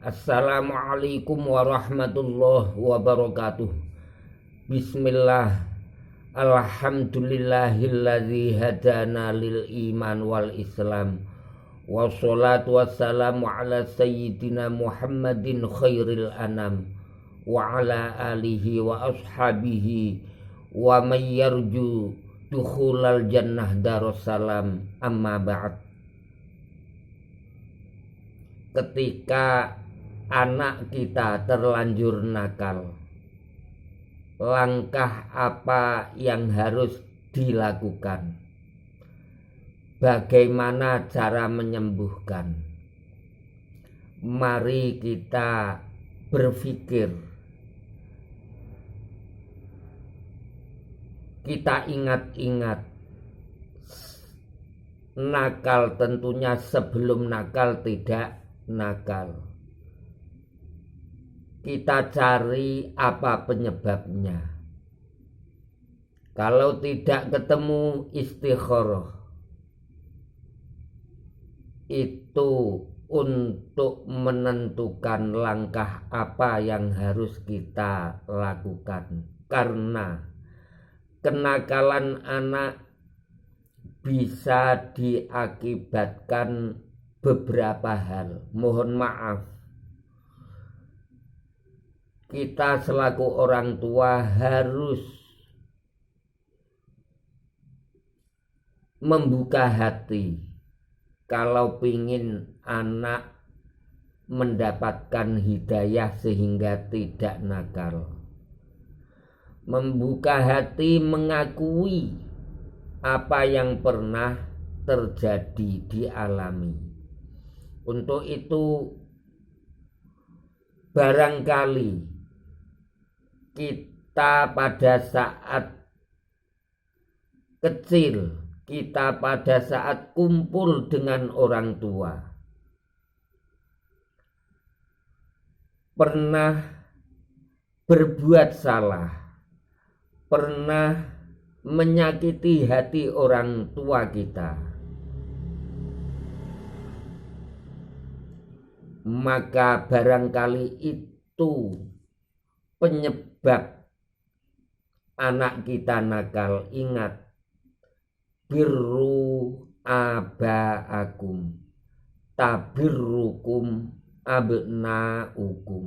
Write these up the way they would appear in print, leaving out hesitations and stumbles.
Assalamualaikum warahmatullahi wabarakatuh. Bismillah. Alhamdulillahilladzi hadana lil iman wal islam. Wassalatu wassalamu ala sayyidina Muhammadin khairil anam wa ala alihi wa ashabihi wa may yarju dukhulal jannah darussalam. Amma ba'd. Ketika anak kita terlanjur nakal, langkah apa yang harus dilakukan? Bagaimana cara menyembuhkan? Mari kita berpikir. Kita ingat-ingat, nakal tentunya sebelum nakal tidak nakal. Kita cari apa penyebabnya. Kalau tidak ketemu, istikharah. Itu untuk menentukan langkah apa yang harus kita lakukan. Karena kenakalan anak bisa diakibatkan beberapa hal. Mohon maaf, kita selaku orang tua harus membuka hati kalau ingin anak mendapatkan hidayah sehingga tidak nakal. Membuka hati mengakui apa yang pernah terjadi dialami. Untuk itu barangkali kita pada saat kecil, kita pada saat kumpul dengan orang tua, pernah berbuat salah, pernah menyakiti hati orang tua kita, maka barangkali itu penyebab anak kita nakal. Ingat, birru abaakum tabirrukum abnaukum.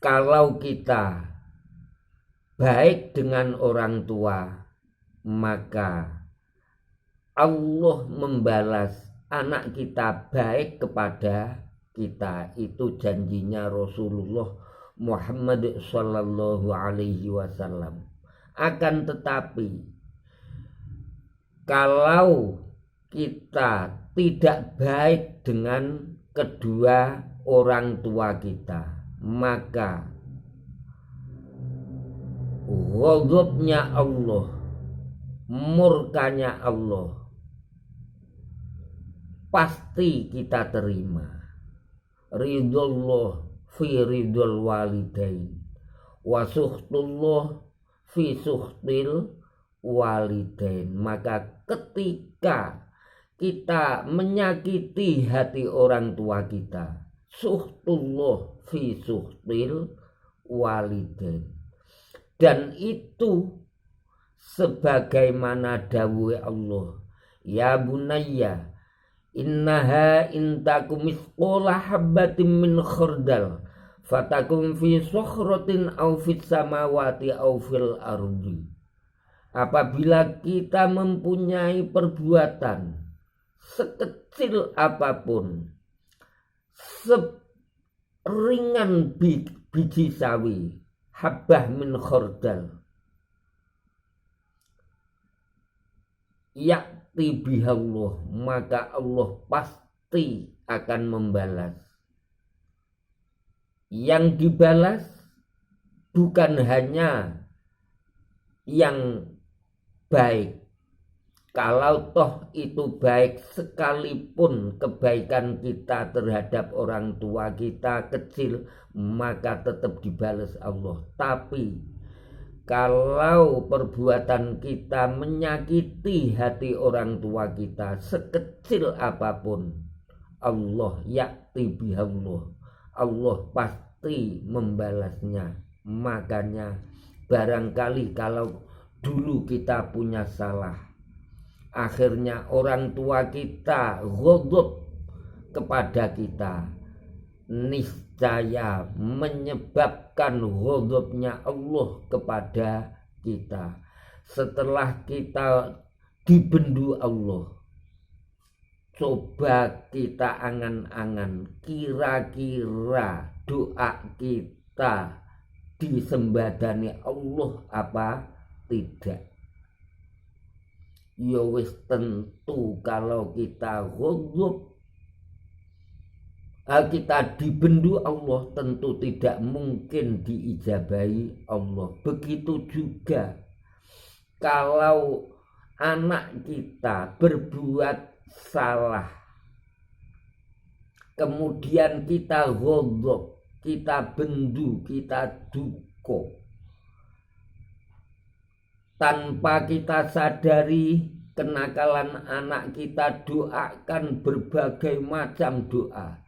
Kalau kita baik dengan orang tua, maka Allah membalas anak kita baik kepada kita. Itu janjinya Rasulullah Muhammad sallallahu alaihi wasallam. Akan tetapi kalau kita tidak baik dengan kedua orang tua kita, maka ghadabnya Allah, murkanya Allah pasti kita terima. Ridullah fi ridul walidain wa sukhtullah fi sukhtil walidain. Maka ketika kita menyakiti hati orang tua kita, sukhtullah fi sukhtil walidain, dan itu sebagaimana dawuh Allah, ya bunayya innaha intakum misqala habbatin min khardal fatakum fi sokhratin aw fit samawati aw fil ardi. Apabila kita mempunyai perbuatan sekecil apapun, seringan biji sawi, habbah min khardal, yakti bihallah, maka Allah pasti akan membalas. Yang dibalas bukan hanya yang baik. Kalau toh itu baik, sekalipun kebaikan kita terhadap orang tua kita kecil, maka tetap dibalas Allah. Tapi kalau perbuatan kita menyakiti hati orang tua kita sekecil apapun, Allah ya'ti bihallah. Allah pasti membalasnya. Makanya barangkali kalau dulu kita punya salah, akhirnya orang tua kita ghadab kepada kita, niscaya menyebabkan ghadabnya Allah kepada kita. Setelah kita dibendu Allah, coba kita angan-angan, kira-kira doa kita disembadani Allah apa tidak? Ya wis tentu kalau kita ghadab, kita dibendu Allah, tentu tidak mungkin diijabahi Allah. Begitu juga kalau anak kita berbuat salah, kemudian kita ghadab, kita bendu, kita duka, tanpa kita sadari kenakalan anak kita, doakan berbagai macam doa,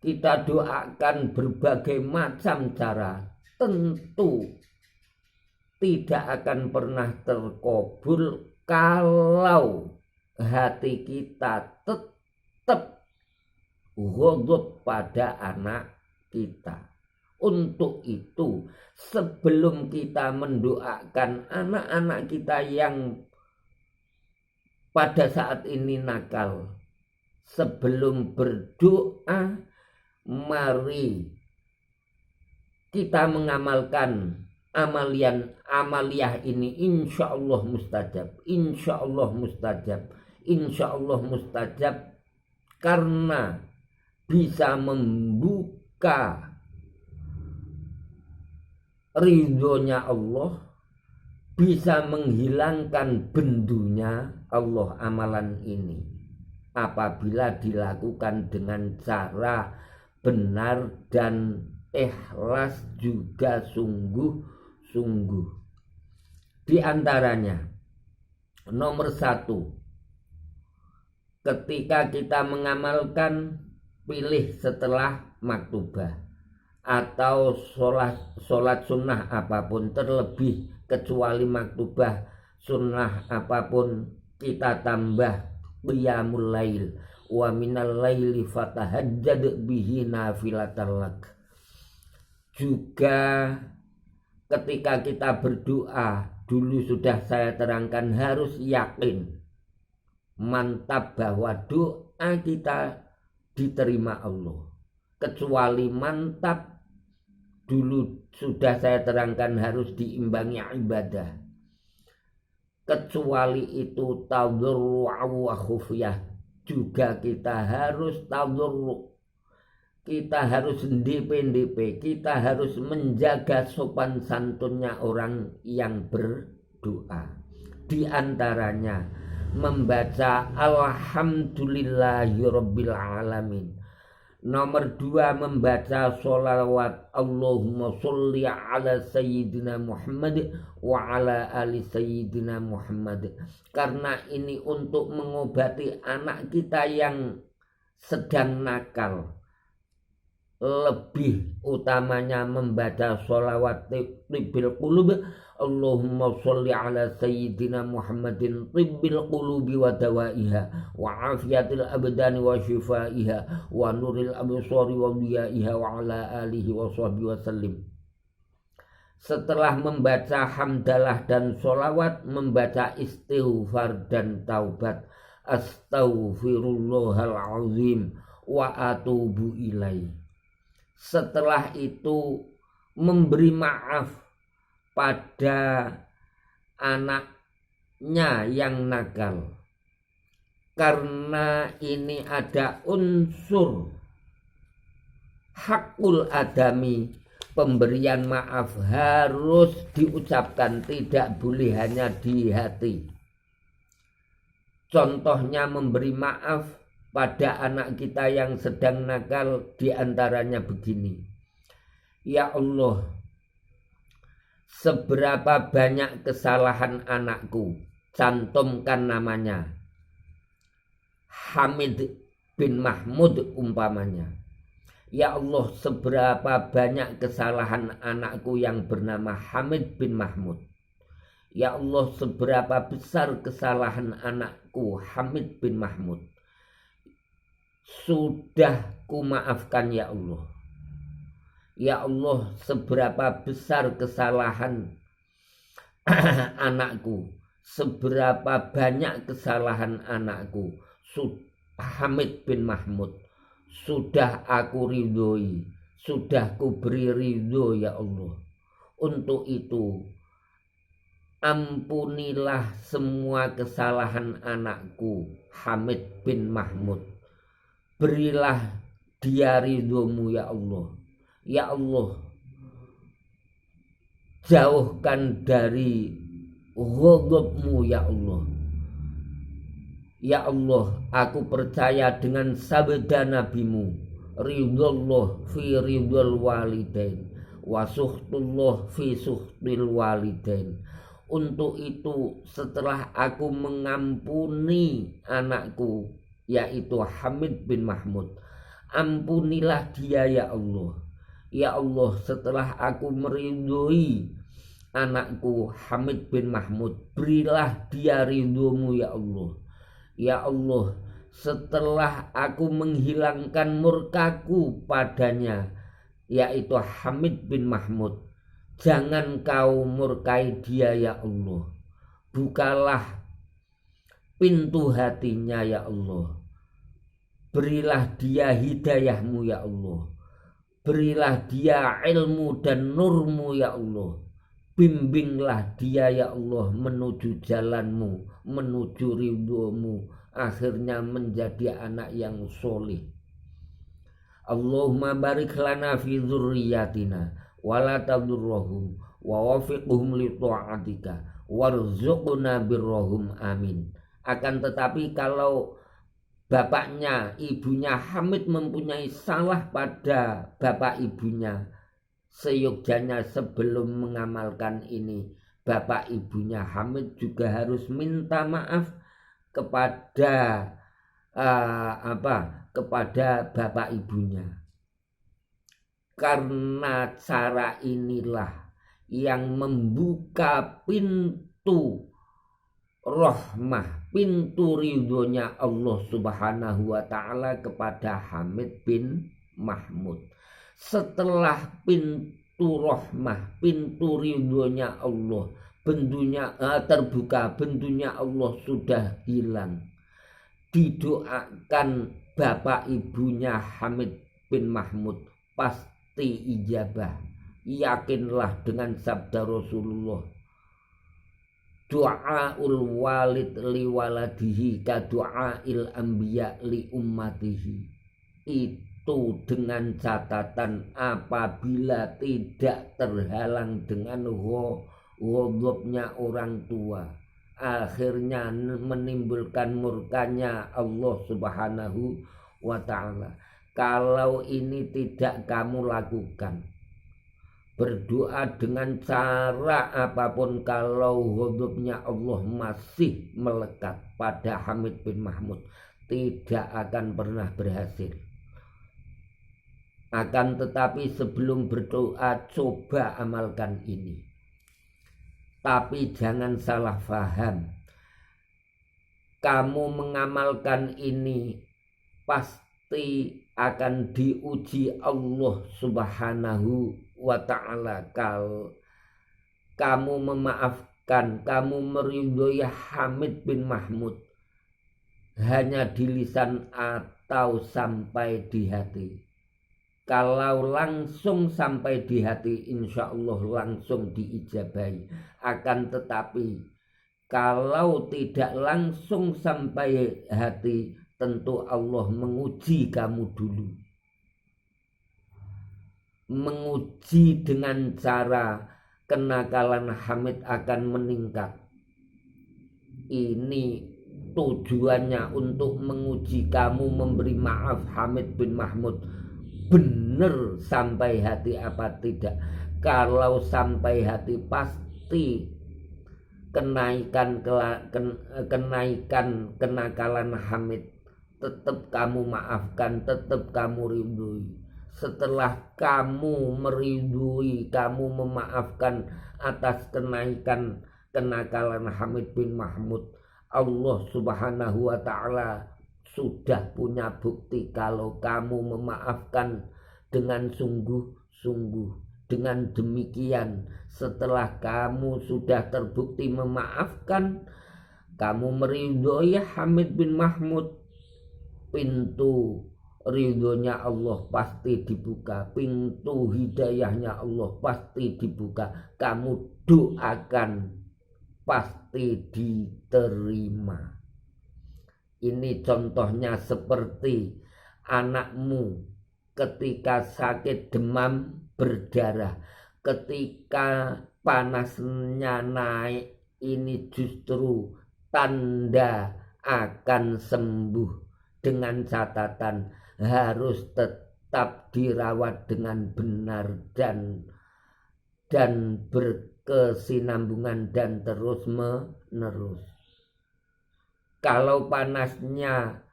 kita doakan berbagai macam cara, tentu tidak akan pernah terkabul kalau hati kita tetap ghadab pada anak kita. Untuk itu, sebelum kita mendoakan anak-anak kita yang pada saat ini nakal, sebelum berdoa, mari kita mengamalkan amaliyah ini. Insya Allah mustajab, insya Allah mustajab, insya Allah mustajab, karena bisa membuka ridhonya Allah, bisa menghilangkan bendunya Allah amalan ini, apabila dilakukan dengan cara benar dan ikhlas juga sungguh-sungguh. Di antaranya, nomor 1, ketika kita mengamalkan, pilih setelah maktubah atau sholat sunnah apapun, terlebih kecuali maktubah, sunnah apapun, kita tambah qiyamul lail, wa minal laili fatahajjad bihi nafilatan lak. Juga ketika kita berdoa, dulu sudah saya terangkan, harus yakin, mantap bahwa doa kita diterima Allah. Kecuali mantap, dulu sudah saya terangkan, harus diimbangi ibadah. Kecuali itu tadarru'u wa khufyah, juga kita harus tadarru', kita harus ndp, kita harus menjaga sopan santunnya orang yang berdoa. Di antaranya membaca alhamdulillahirabbil alamin. Nomor 2, membaca sholawat Allahumma sholli ala sayyidina Muhammad wa ala ali sayyidina Muhammad. Karena ini untuk mengobati anak kita yang sedang nakal. Lebih utamanya membaca sholawat tibbil qulub, Allahumma sholli ala sayyidina Muhammadin tibbil qulubi wa dawaiha wa afiyatil abdani wa shifaiha wa nuril absari wa diyaiha wa ala alihi wa sahbihi wa sallim. Setelah membaca hamdalah dan sholawat, membaca istighfar dan taubat, astaghfirullahal azim wa atubu ilaih. Setelah itu memberi maaf pada anaknya yang nakal, karena ini ada unsur hakul adami. Pemberian maaf harus diucapkan, tidak boleh hanya di hati. Contohnya memberi maaf pada anak kita yang sedang nakal, diantaranya begini: ya Allah, seberapa banyak kesalahan anakku, cantumkan namanya, Hamid bin Mahmud umpamanya. Ya Allah, seberapa banyak kesalahan anakku yang bernama Hamid bin Mahmud. Ya Allah, seberapa besar kesalahan anakku Hamid bin Mahmud. Sudah kumaafkan ya Allah. Ya Allah, seberapa besar kesalahan anakku, seberapa banyak kesalahan anakku Hamid bin Mahmud. Sudah aku ridhoi, sudah ku beri ridho ya Allah. Untuk itu ampunilah semua kesalahan anakku Hamid bin Mahmud. Berilah dia ridhomu ya Allah. Ya Allah, jauhkan dari ghadabmu ya Allah. Ya Allah, aku percaya dengan sabda nabimu, ridhallah fi ridhal walidain wa suhtullah fi suhtil walidain. Untuk itu setelah aku mengampuni anakku yaitu Hamid bin Mahmud, ampunilah dia ya Allah. Ya Allah, setelah aku meridhoi anakku Hamid bin Mahmud, berilah dia ridhomu ya Allah. Ya Allah, setelah aku menghilangkan murkaku padanya yaitu Hamid bin Mahmud, jangan kau murkai dia ya Allah. Bukalah pintu hatinya ya Allah. Berilah dia hidayahmu ya Allah. Berilah dia ilmu dan nurmu ya Allah. Bimbinglah dia ya Allah menuju jalanmu, menuju ridhomu, akhirnya menjadi anak yang soleh. Allahumma barik lana fi dzurriyyatina wa la tadurruhum wa wafiqhum li ta'atika warzuqna birrahum amin. Akan tetapi kalau bapaknya, ibunya Hamid mempunyai salah pada bapak ibunya, seyogyanya sebelum mengamalkan ini, bapak ibunya Hamid juga harus minta maaf kepada kepada bapak ibunya. Karena cara inilah yang membuka pintu rahmah, pintu ridhonya Allah Subhanahu wa ta'ala kepada Hamid bin Mahmud. Setelah pintu rahmah, pintu ridhonya Allah bentunya terbuka, bentunya Allah sudah hilang, didoakan bapak ibunya Hamid bin Mahmud pasti ijabah. Yakinlah dengan sabda Rasulullah, du'aul walid li waladihi ka du'ail anbiya li ummatihi. Itu dengan catatan apabila tidak terhalang dengan ghadabnya orang tua, akhirnya menimbulkan murkanya Allah Subhanahu wa ta'ala. Kalau ini tidak kamu lakukan, berdoa dengan cara apapun, kalau ghadabnya Allah masih melekat pada Hamid bin Mahmud, tidak akan pernah berhasil. Akan tetapi sebelum berdoa, coba amalkan ini. Tapi jangan salah faham. Kamu mengamalkan ini pasti akan diuji Allah Subhanahu wa ta'ala. Kalau kamu memaafkan, kamu meridhoi Hamid bin Mahmud hanya di lisan atau sampai di hati. Kalau langsung sampai di hati, insya Allah langsung diijabahi. Akan tetapi kalau tidak langsung sampai hati, tentu Allah menguji kamu dulu. Menguji dengan cara kenakalan Hamid akan meningkat. Ini tujuannya untuk menguji kamu, memberi maaf Hamid bin Mahmud benar sampai hati apa tidak. Kalau sampai hati, pasti kenakalan Hamid tetap kamu maafkan, tetap kamu ridhoi. Setelah kamu meridhoi, kamu memaafkan atas kenakalan Hamid bin Mahmud, Allah Subhanahu wa ta'ala sudah punya bukti kalau kamu memaafkan dengan sungguh-sungguh. Dengan demikian, setelah kamu sudah terbukti memaafkan, kamu meridhoi Hamid bin Mahmud, pintu ridhonya Allah pasti dibuka, pintu hidayahnya Allah pasti dibuka, kamu doakan pasti diterima. Ini contohnya seperti anakmu ketika sakit demam berdarah, ketika panasnya naik, ini justru tanda akan sembuh, dengan catatan harus tetap dirawat dengan benar dan berkesinambungan dan terus menerus. Kalau panasnya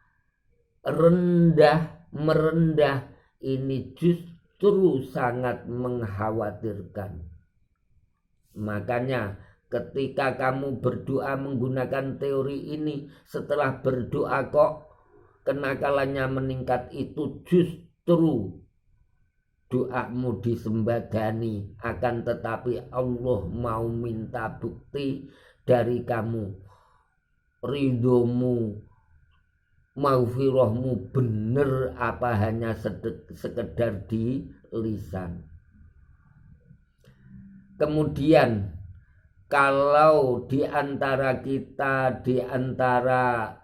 merendah, ini justru sangat mengkhawatirkan. Makanya ketika kamu berdoa menggunakan teori ini, setelah berdoa kok kenakalannya meningkat, itu justru doamu disembadani. Akan tetapi Allah mau minta bukti dari kamu, ridhomu, maghfirahmu bener apa hanya sekedar di lisan. Kemudian kalau di antara kita, di antara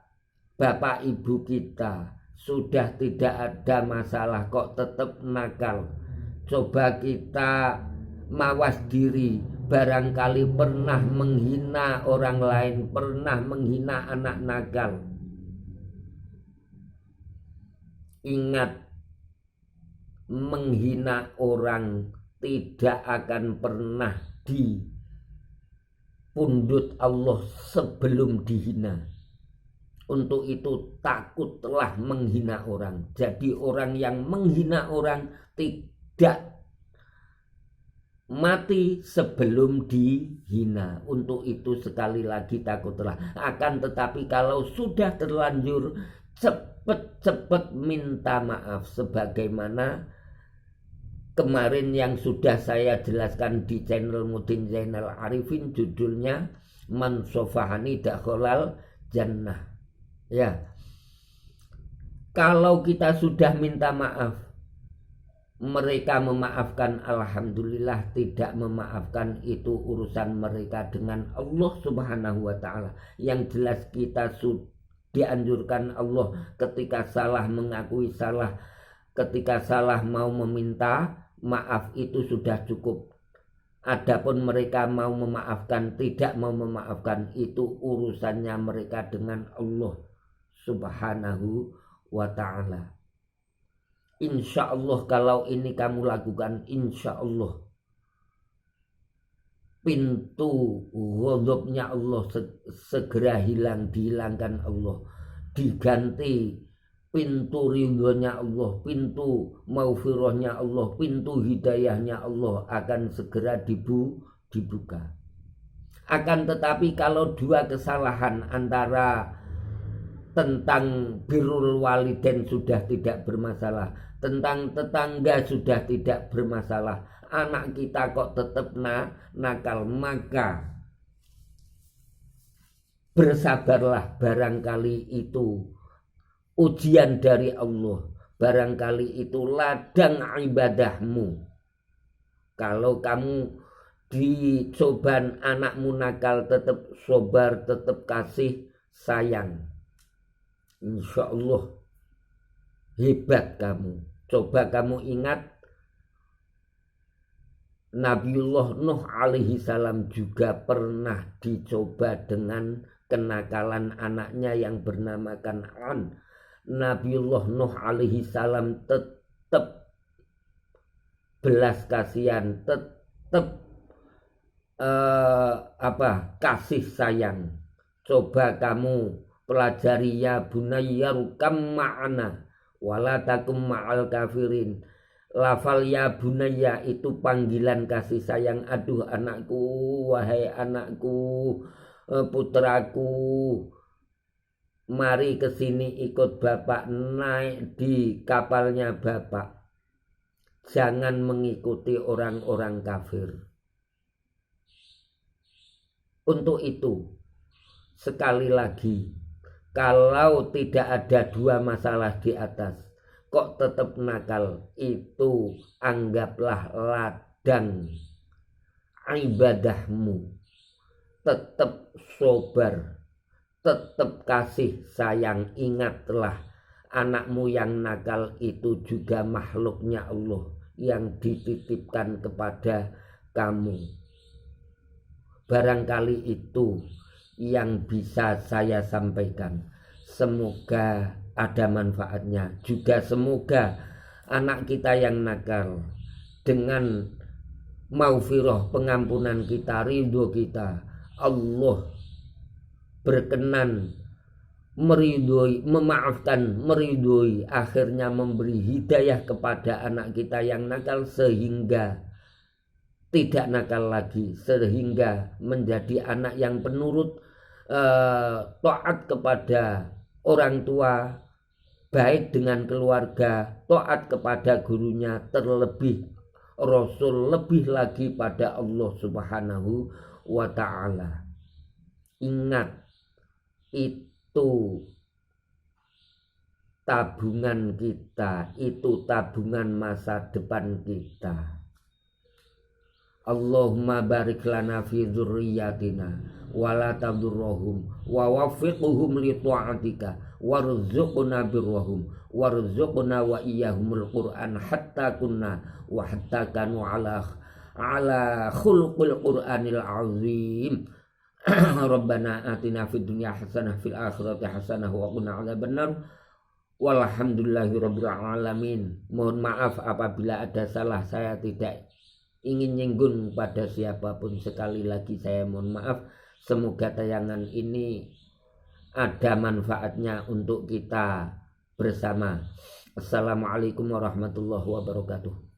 bapak ibu kita sudah tidak ada masalah kok tetap nakal, coba kita mawas diri. Barangkali pernah menghina orang lain, pernah menghina anak nakal. Ingat, menghina orang tidak akan pernah dipundhut Allah sebelum dihina. Untuk itu takutlah menghina orang. Jadi orang yang menghina orang tidak mati sebelum dihina. Untuk itu sekali lagi takutlah. Akan tetapi kalau sudah terlanjur, cepat-cepat minta maaf. Sebagaimana kemarin yang sudah saya jelaskan di channel Mudin Zainal Arifin, judulnya Man Sofahani Dakholal Jannah. Ya, kalau kita sudah minta maaf, mereka memaafkan, alhamdulillah. Tidak memaafkan, itu urusan mereka dengan Allah Subhanahu wa ta'ala. Yang jelas kita dianjurkan Allah ketika salah mengakui salah, ketika salah mau meminta maaf, itu sudah cukup. Adapun mereka mau memaafkan, tidak mau memaafkan, itu urusannya mereka dengan Allah Subhanahu wa ta'ala. Insya Allah kalau ini kamu lakukan, insya Allah pintu ghadabnya Allah segera dihilangkan Allah, diganti pintu ridhonya Allah, pintu maghfirahnya Allah, pintu hidayahnya Allah akan segera dibuka. Akan tetapi kalau dua kesalahan, antara tentang birrul walidain sudah tidak bermasalah, tentang tetangga sudah tidak bermasalah, anak kita kok tetap nakal, maka bersabarlah. Barangkali itu ujian dari Allah, barangkali itu ladang ibadahmu. Kalau kamu dicoba anakmu nakal, tetap sabar, tetap kasih sayang, insya Allah hebat kamu. Coba kamu ingat Nabiullah Nuh alaihi salam juga pernah dicoba dengan kenakalan anaknya yang bernama Kan'an. Nabiullah Nuh alaihi salam tetap belas kasihan, tetap kasih sayang. Coba kamu pelajari ya bunayya rukam ma'ana wala takum ma'al kafirin. Lafal ya bunayya itu panggilan kasih sayang. Aduh anakku, wahai anakku, putraku, mari ke sini ikut bapak, naik di kapalnya bapak. Jangan mengikuti orang-orang kafir. Untuk itu, sekali lagi, kalau tidak ada dua masalah di atas, kok tetap nakal, itu anggaplah ladang ibadahmu. Tetap sobar, tetap kasih sayang. Ingatlah, anakmu yang nakal itu juga makhluknya Allah yang dititipkan kepada kamu. Barangkali itu yang bisa saya sampaikan. Semoga ada manfaatnya. Juga semoga anak kita yang nakal dengan maghfirah, pengampunan kita, ridho kita, Allah berkenan meridhoi, memaafkan, meridhoi, akhirnya memberi hidayah kepada anak kita yang nakal sehingga tidak nakal lagi, sehingga menjadi anak yang penurut, taat kepada orang tua, baik dengan keluarga, taat kepada gurunya, terlebih Rasul, lebih lagi pada Allah Subhanahu wa ta'ala. Ingat, itu tabungan kita, itu tabungan masa depan kita. Allahumma barik lana fi dzurriyyatina wa la tadurruhum wa waffiqhum li ta'atika warzuqna birrahum warzuqna wa iyyahumul qur'an hatta kunna wa hatta kanu ala khuluqil qur'anil azim. Rabbana atina fid dunya hasanah fil akhirati hasanah wa qina adzabannar. Walhamdulillahirabbil alamin. Mohon maaf apabila ada salah, saya tidak ingin nyinggung pada siapapun. Sekali lagi saya mohon maaf. Semoga tayangan ini ada manfaatnya untuk kita bersama. Assalamualaikum warahmatullahi wabarakatuh.